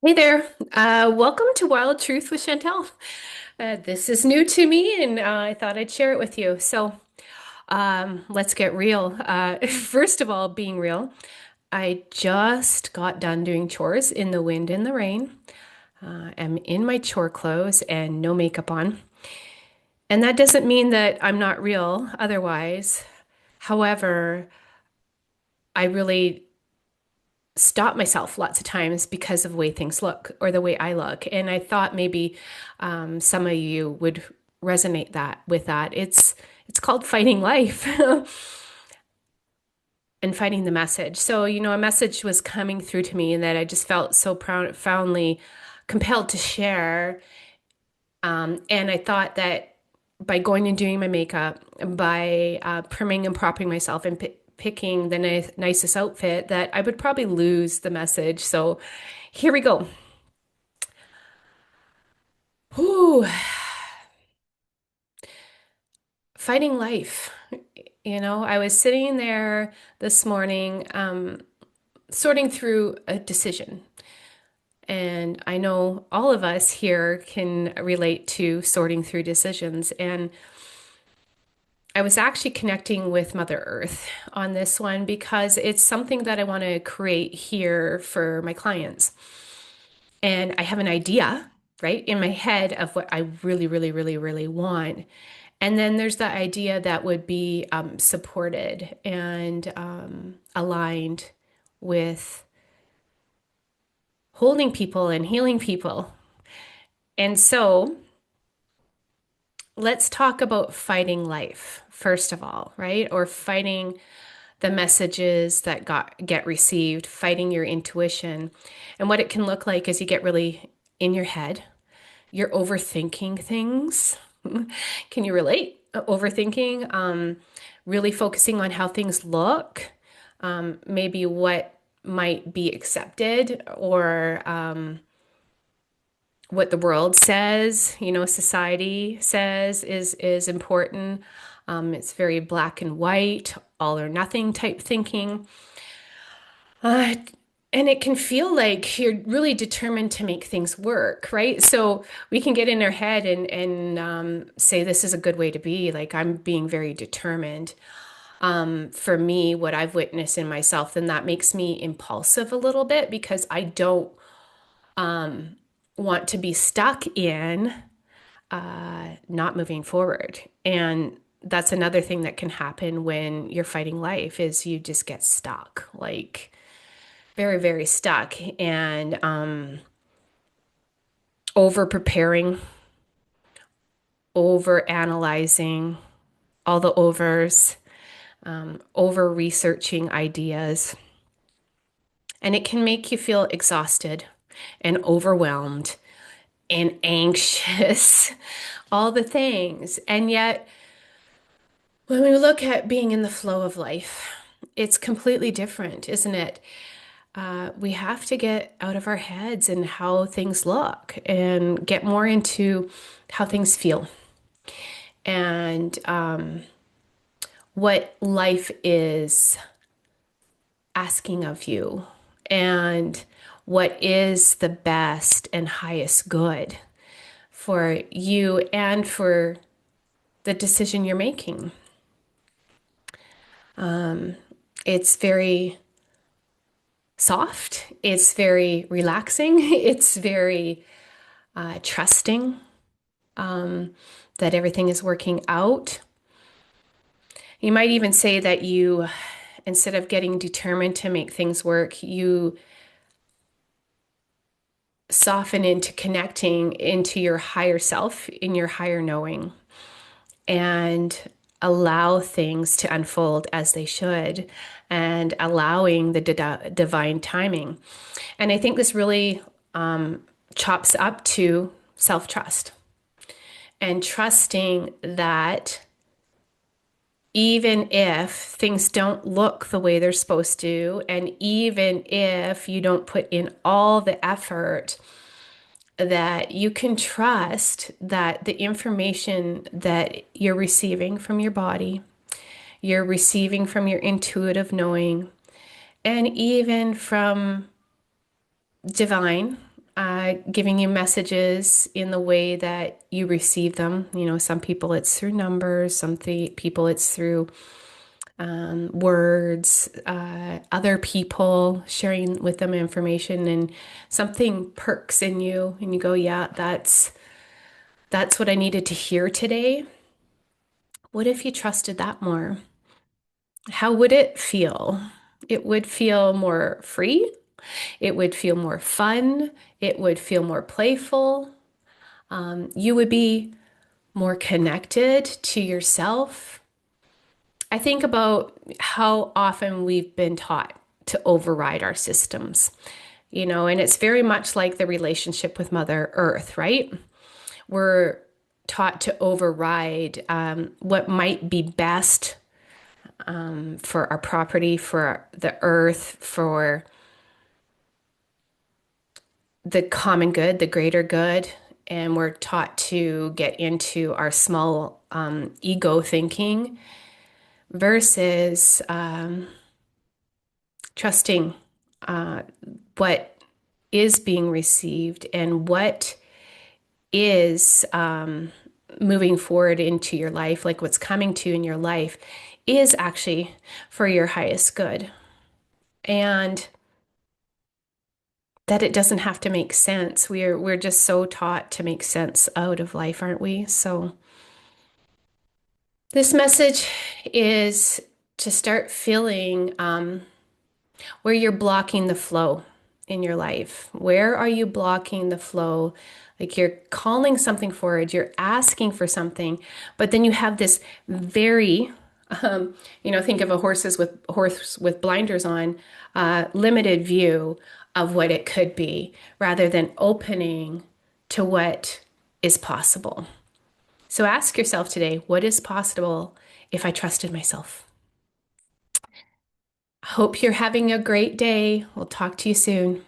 Hey there. Welcome to Wild Truth with Chantel. This is new to me, and I thought I'd share it with you. Let's get real. First of all, being real, I just got done doing chores in the wind and the rain. I'm in my chore clothes and no makeup on. And that doesn't mean that I'm not real otherwise. However, I really stop myself lots of times because of the way things look or the way I look. And I thought maybe some of you would resonate that with that. It's called fighting life and fighting the message. So, a message was coming through to me and that I just felt so profoundly compelled to share. And I thought that by going and doing my makeup, by primming and propping myself and picking the nicest outfit, that I would probably lose the message. So here we go. Whew. Fighting life. I was sitting there this morning, sorting through a decision. And I know all of us here can relate to sorting through decisions. And I was actually connecting with Mother Earth on this one because it's something that I want to create here for my clients. And I have an idea, right, in my head of what I really, really, really, really want. And then there's the idea that would be supported and aligned with holding people and healing people. And so let's talk about fighting life, first of all, right? Or fighting the messages that get received, fighting your intuition. And what it can look like is you get really in your head, you're overthinking things. Can you relate? Overthinking, really focusing on how things look, maybe what might be accepted or what the world says, society says is important. It's very black and white, all or nothing type thinking. Uh, and it can feel like you're really determined to make things work, right? So we can get in our head and say this is a good way to be. Like I'm being very determined. For me, what I've witnessed in myself, then that makes me impulsive a little bit because I don't want to be stuck in not moving forward. And that's another thing that can happen when you're fighting life is you just get stuck, like very, very stuck and over preparing, over analyzing, all the overs, over researching ideas. And it can make you feel exhausted and overwhelmed and anxious, all the things. And yet, when we look at being in the flow of life, it's completely different, isn't it? We have to get out of our heads and how things look and get more into how things feel and what life is asking of you and what is the best and highest good for you and for the decision you're making. It's very soft, it's very relaxing, it's very trusting that everything is working out. You might even say that you, instead of getting determined to make things work, you soften into connecting into your higher self, in your higher knowing, and allow things to unfold as they should, and allowing the divine timing. And I think this really chops up to self-trust and trusting that even if things don't look the way they're supposed to, and even if you don't put in all the effort, that you can trust that the information that you're receiving from your body, you're receiving from your intuitive knowing, and even from divine, giving you messages in the way that you receive them. You know, some people it's through numbers, people it's through words, other people sharing with them information, and something perks in you, and you go, "Yeah, that's what I needed to hear today." What if you trusted that more? How would it feel? It would feel more free. It would feel more fun. It would feel more playful. You would be more connected to yourself. I think about how often we've been taught to override our systems, and it's very much like the relationship with Mother Earth, right? We're taught to override what might be best for our property, for the earth, for the common good, the greater good. And we're taught to get into our small ego thinking versus trusting uh, what is being received and what is moving forward into your life, like what's coming to you in your life, is actually for your highest good. And that it doesn't have to make sense. We're just so taught to make sense out of life, aren't we? So this message is to start feeling where you're blocking the flow in your life. Where are you blocking the flow? Like you're calling something forward, you're asking for something, but then you have this very, think of a horse with blinders on, limited view of what it could be, rather than opening to what is possible. So ask yourself today, what is possible if I trusted myself? Hope you're having a great day. We'll talk to you soon.